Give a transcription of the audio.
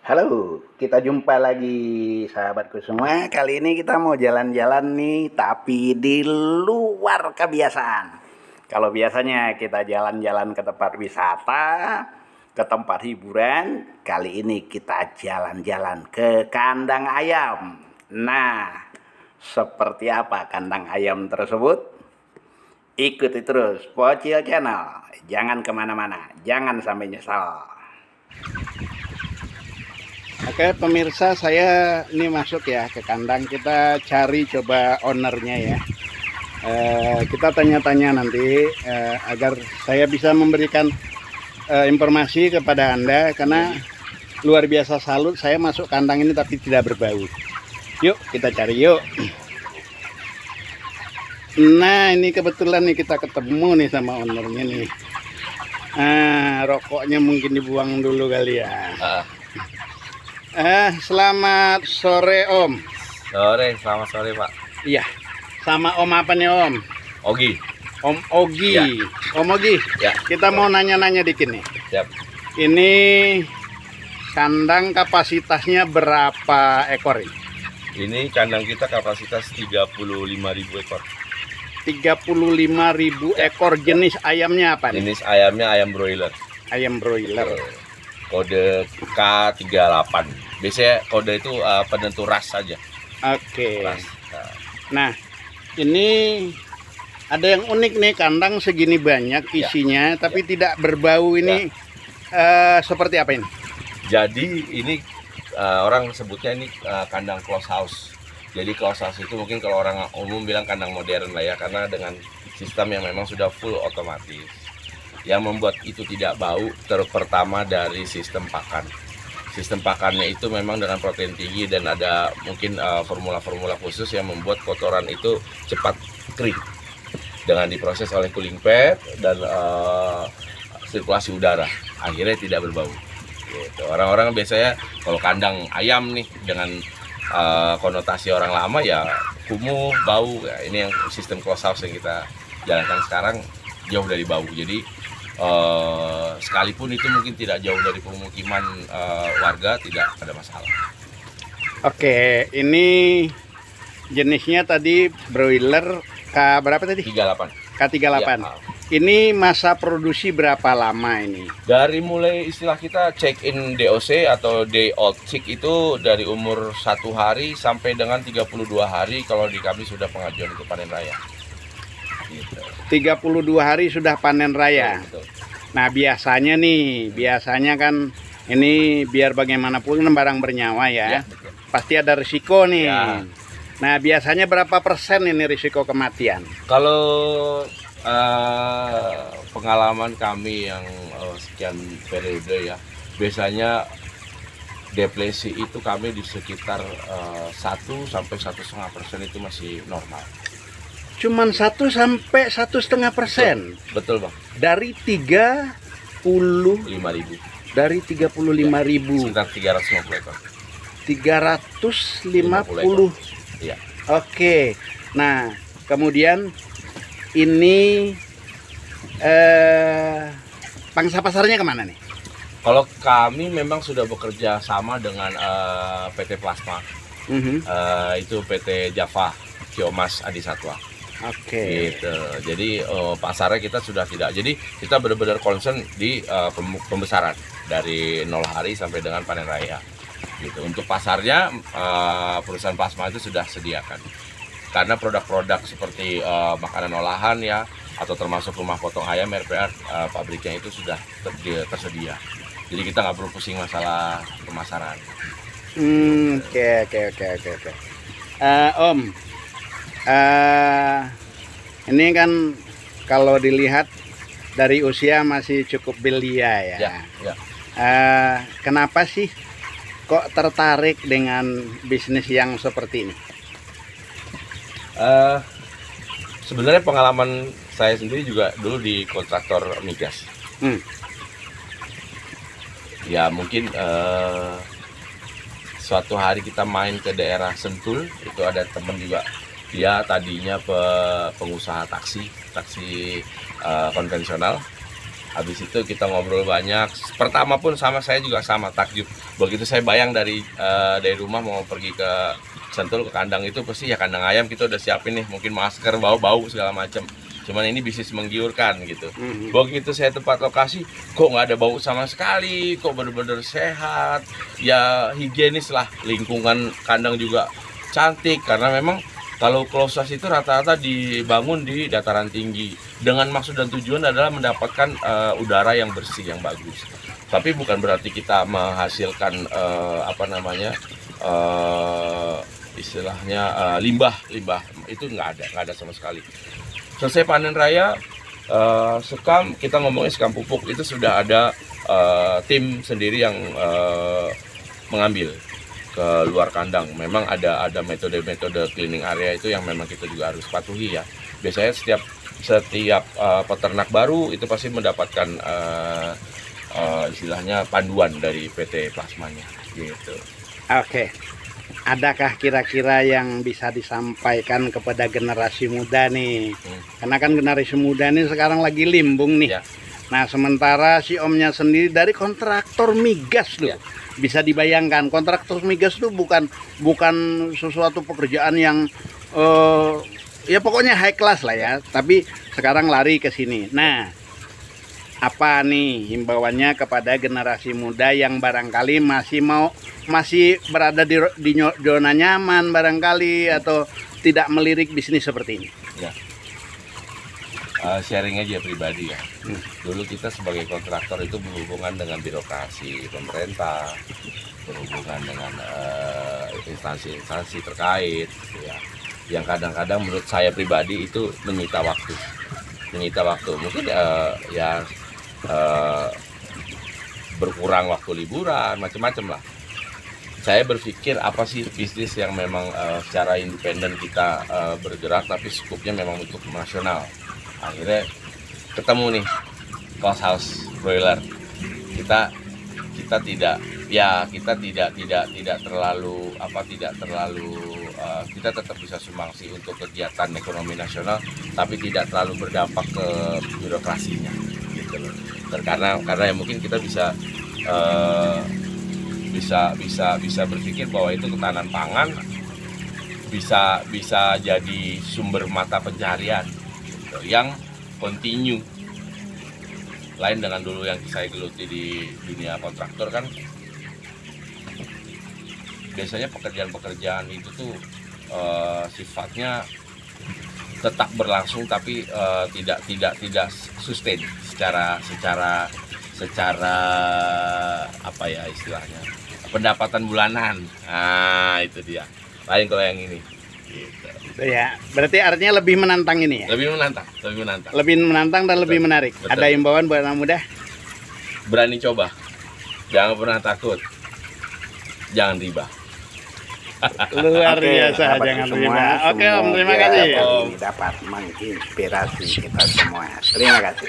Halo, kita jumpa lagi sahabatku semua. Kali ini kita mau jalan-jalan nih, tapi di luar kebiasaan. Kalau biasanya kita jalan-jalan ke tempat wisata, ke tempat hiburan, kali ini kita jalan-jalan ke kandang ayam. Nah, seperti apa kandang ayam tersebut? Ikuti terus Pocil Channel. Jangan kemana-mana, jangan sampai nyesal. Oke pemirsa, saya ini masuk ya ke kandang. Kita cari coba ownernya ya. Kita tanya-tanya nanti agar saya bisa memberikan informasi kepada Anda. Karena luar biasa salut saya masuk kandang ini tapi tidak berbau. Yuk kita cari yuk. Nah ini kebetulan nih kita ketemu nih sama ownernya nih. Rokoknya mungkin dibuang dulu kali ya. Selamat sore Om. Selamat sore Pak. Iya. Sama Om apa nih Om? Ogi. Om Ogi. Ya. Om Ogi. Ya. Kita mau nanya-nanya dikit nih. Siap. Ini kandang kapasitasnya berapa ekor ini? Ini kandang kita kapasitas 35.000 ekor. 35.000 ekor. Jenis ayamnya apa nih? Jenis ayamnya ayam broiler. Ayam broiler. Kode K38. Biasanya kode itu penentu ras saja. Oke. Ras. Nah, ini ada yang unik nih, kandang segini banyak isinya, tapi tidak berbau ini. Seperti apa ini? Jadi ini orang sebutnya ini kandang close house. Jadi close house itu mungkin kalau orang umum bilang kandang modern lah ya, karena dengan sistem yang memang sudah full otomatis. Yang membuat itu tidak bau pertama dari sistem pakan. Sistem pakannya itu memang dengan protein tinggi dan ada mungkin formula-formula khusus yang membuat kotoran itu cepat kering dengan diproses oleh cooling pad dan sirkulasi udara, akhirnya tidak berbau. Gitu. Orang-orang biasanya kalau kandang ayam nih dengan konotasi orang lama ya kumuh, bau. Ya, ini yang sistem close house yang kita jalankan sekarang jauh dari bau. Jadi sekalipun itu mungkin tidak jauh dari pemukiman warga, tidak ada masalah. Oke, ini jenisnya tadi broiler K berapa tadi? 38. K38. Ya. Ini masa produksi berapa lama ini? Dari mulai istilah kita check in DOC atau day old chick itu dari umur 1 hari sampai dengan 32 hari kalau di kami sudah pengajuan untuk panen raya. Gitu. 32 hari sudah panen raya. Betul. Nah biasanya kan ini biar bagaimanapun barang bernyawa ya. Betul. Pasti ada risiko nih. Ya. Nah biasanya berapa persen ini risiko kematian? Kalau pengalaman kami yang sekian periode ya, biasanya depresi itu kami di sekitar 1 sampai 1,5% itu masih normal. Cuman 1 sampai 1,5%. Betul Bang. Dari 35.000. 5.000. Dari 35.000. Sekitar 350 ekor. 350. Iya. Oke. Nah, kemudian ini pangsa pasarnya kemana nih? Kalau kami memang sudah bekerja sama dengan PT Plasma. Itu PT Java Kiomas Adi Satwa. Oke. Gitu. Jadi pasarnya kita sudah tidak. Jadi kita benar-benar concern di pembesaran dari 0 hari sampai dengan panen raya. Gitu. Untuk pasarnya perusahaan Plasma itu sudah sediakan. Karena produk-produk seperti makanan olahan ya atau termasuk rumah potong ayam RPA pabriknya itu sudah tersedia. Jadi kita nggak perlu pusing masalah pemasaran. Oke. Om, ini kan kalau dilihat dari usia masih cukup belia ya. Ya. Kenapa sih kok tertarik dengan bisnis yang seperti ini? Sebenarnya pengalaman saya sendiri juga dulu di kontraktor migas. Ya mungkin suatu hari kita main ke daerah Sentul, itu ada temen juga, dia tadinya pengusaha taksi konvensional. Habis itu kita ngobrol banyak. Pertama pun sama saya juga sama takjub. Begitu saya bayang dari rumah mau pergi ke Sentul ke kandang itu, pasti ya kandang ayam kita udah siapin nih, mungkin masker, bau-bau segala macam. Cuman ini bisnis menggiurkan gitu. Begitu saya tempat lokasi, kok nggak ada bau sama sekali, kok bener-bener sehat, ya higienis lah. Lingkungan kandang juga cantik karena memang kalau closed house itu rata-rata dibangun di dataran tinggi dengan maksud dan tujuan adalah mendapatkan udara yang bersih yang bagus. Tapi bukan berarti kita menghasilkan istilahnya limbah itu nggak ada sama sekali. Selesai panen raya, sekam, kita ngomongin sekam pupuk itu sudah ada tim sendiri yang mengambil ke luar kandang. Memang ada metode-metode cleaning area itu yang memang kita juga harus patuhi ya. Biasanya setiap peternak baru itu pasti mendapatkan istilahnya panduan dari PT Plasmanya gitu. Oke. Adakah kira-kira yang bisa disampaikan kepada generasi muda nih? Karena kan generasi muda nih sekarang lagi limbung nih. Ya. Nah, sementara si omnya sendiri dari kontraktor migas loh. Ya. Bisa dibayangkan kontraktor migas itu bukan sesuatu pekerjaan yang ya pokoknya high class lah ya, tapi sekarang lari ke sini. Nah, apa nih himbauannya kepada generasi muda yang barangkali masih berada di zona nyaman barangkali atau tidak melirik bisnis seperti ini? Ya. Sharing aja pribadi ya. Dulu kita sebagai kontraktor itu berhubungan dengan birokrasi pemerintah, berhubungan dengan instansi-instansi terkait, ya. Yang kadang-kadang menurut saya pribadi itu menyita waktu. Mungkin berkurang waktu liburan, macam-macam lah. Saya berpikir apa sih bisnis yang memang secara independen kita bergerak, tapi skupnya memang untuk nasional. Akhirnya ketemu nih closed house broiler. Kita tidak terlalu kita tetap bisa sumbangsi untuk kegiatan ekonomi nasional, tapi tidak terlalu berdampak ke birokrasinya gitu loh. Karena ya mungkin kita bisa berpikir bahwa itu ketahanan pangan bisa jadi sumber mata pencaharian yang continue, lain dengan dulu yang saya geluti di dunia kontraktor. Kan biasanya pekerjaan itu tuh sifatnya tetap berlangsung tapi tidak sustain secara apa ya istilahnya, pendapatan bulanan. Nah itu dia, lain kalau yang ini gitu. Ya, berarti artinya lebih menantang ini ya? Lebih menantang. Dan lebih menarik. Betul. Ada imbauan buat anak muda? Berani coba, jangan pernah takut, jangan riba. Luar biasa, jangan riba. Oke Om, terima kasih. Dapat menginspirasi kita semua. Terima kasih.